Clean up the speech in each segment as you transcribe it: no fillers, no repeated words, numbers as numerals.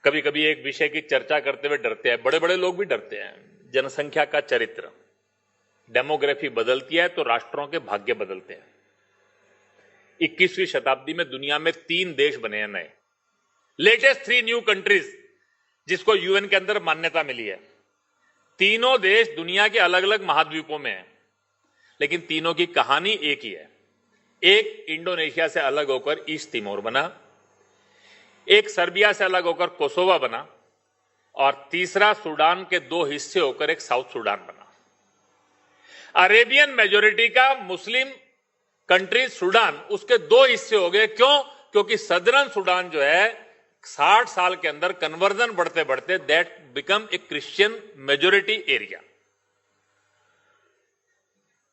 कभी कभी एक विषय की चर्चा करते हुए डरते हैं, बड़े बड़े लोग भी डरते हैं। जनसंख्या का चरित्र, डेमोग्राफी बदलती है तो राष्ट्रों के भाग्य बदलते हैं। 21वीं शताब्दी में दुनिया में 3 देश बने हैं नए, लेटेस्ट 3 न्यू कंट्रीज, जिसको यूएन के अंदर मान्यता मिली है। तीनों देश दुनिया के अलग अलग महाद्वीपों में हैं, लेकिन तीनों की कहानी एक ही है। एक इंडोनेशिया से अलग होकर ईस्ट तिमोर बना, एक सर्बिया से अलग होकर कोसोवा बना, और तीसरा सूडान के 2 हिस्से होकर एक साउथ सूडान बना। अरेबियन मेजोरिटी का मुस्लिम कंट्री सूडान, उसके 2 हिस्से हो गए। क्यों? क्योंकि सदर्न सूडान जो है 60 साल के अंदर कन्वर्जन बढ़ते बढ़ते that become a Christian majority area.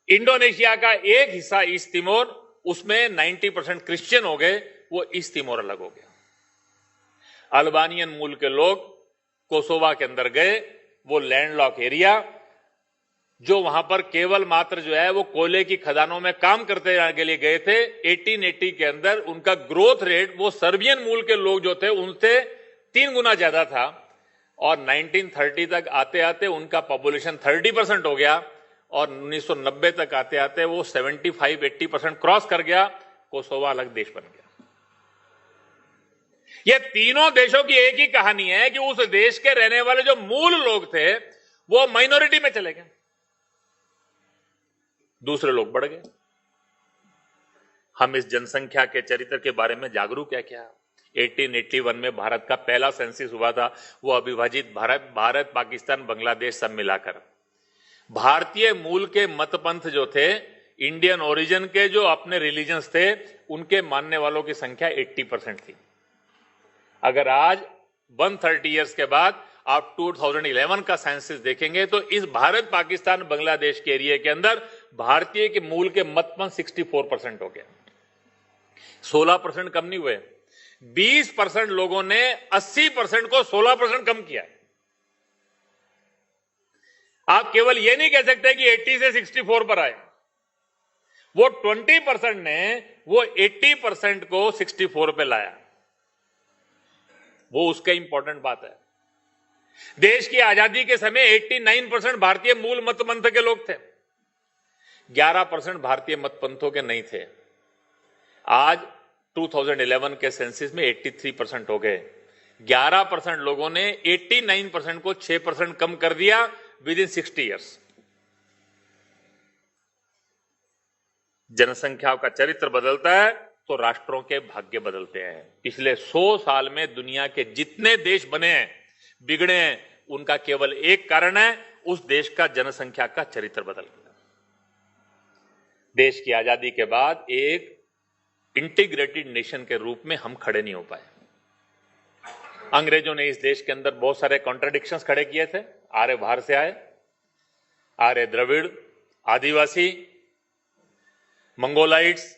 Indonesia का एक हिस्सा ईस्ट तिमोर, उसमें 90% क्रिश्चियन हो गए, वो ईस्ट तिमोर अलग हो गया। अल्बानियन मूल के लोग कोसोवा के अंदर गए, वो लैंडलॉक एरिया, जो वहां पर केवल मात्र जो है वो कोयले की खदानों में काम करते के लिए गए थे। 1880 के अंदर उनका ग्रोथ रेट वो सर्बियन मूल के लोग जो थे उनसे 3 गुना ज्यादा था, और 1930 तक आते आते उनका पॉपुलेशन 30% हो गया, और 1990 तक आते आते वो 75-80% क्रॉस कर गया। कोसोवा अलग देश बन गया। ये तीनों देशों की एक ही कहानी है कि उस देश के रहने वाले जो मूल लोग थे वो माइनॉरिटी में चले गए, दूसरे लोग बढ़ गए। हम इस जनसंख्या के चरित्र के बारे में जागरूक है क्या? 1881 में भारत का पहला सेंसस हुआ था, वो अविभाजित भारत पाकिस्तान बांग्लादेश सब मिलाकर। भारतीय मूल के मतपंथ जो थे, इंडियन ओरिजिन के जो अपने रिलीजन्स थे, उनके मानने वालों की संख्या 80% थी। अगर आज 130 इयर्स के बाद आप 2011 का सेंसस देखेंगे तो इस भारत पाकिस्तान बांग्लादेश के एरिया के अंदर भारतीय के मूल के मतपंथ 64% हो गया। 16% कम नहीं हुए, 20% लोगों ने 80% को 16% कम किया। आप केवल यह नहीं कह सकते कि 80 से 64 पर आए। वो 20% ने वो 80% को 64 पे लाया। वो उसका इंपॉर्टेंट बात है। देश की आजादी के समय 89% भारतीय मूल मतपंथ के लोग थे, 11% भारतीय मतपंथों के नहीं थे। आज 2011 के सेंसस में 83% हो गए। 11% लोगों ने 89% को 6% कम कर दिया विद इन 60 इयर्स। जनसंख्या का चरित्र बदलता है तो राष्ट्रों के भाग्य बदलते हैं। पिछले 100 साल में दुनिया के जितने देश बने हैं, बिगड़े हैं, उनका केवल एक कारण है, उस देश का जनसंख्या का चरित्र बदल गया। देश की आजादी के बाद एक इंटीग्रेटेड नेशन के रूप में हम खड़े नहीं हो पाए। अंग्रेजों ने इस देश के अंदर बहुत सारे कॉन्ट्राडिक्शंस खड़े किए थे। आर्य बाहर से आए, आर्य द्रविड़, आदिवासी, मंगोलाइट्स,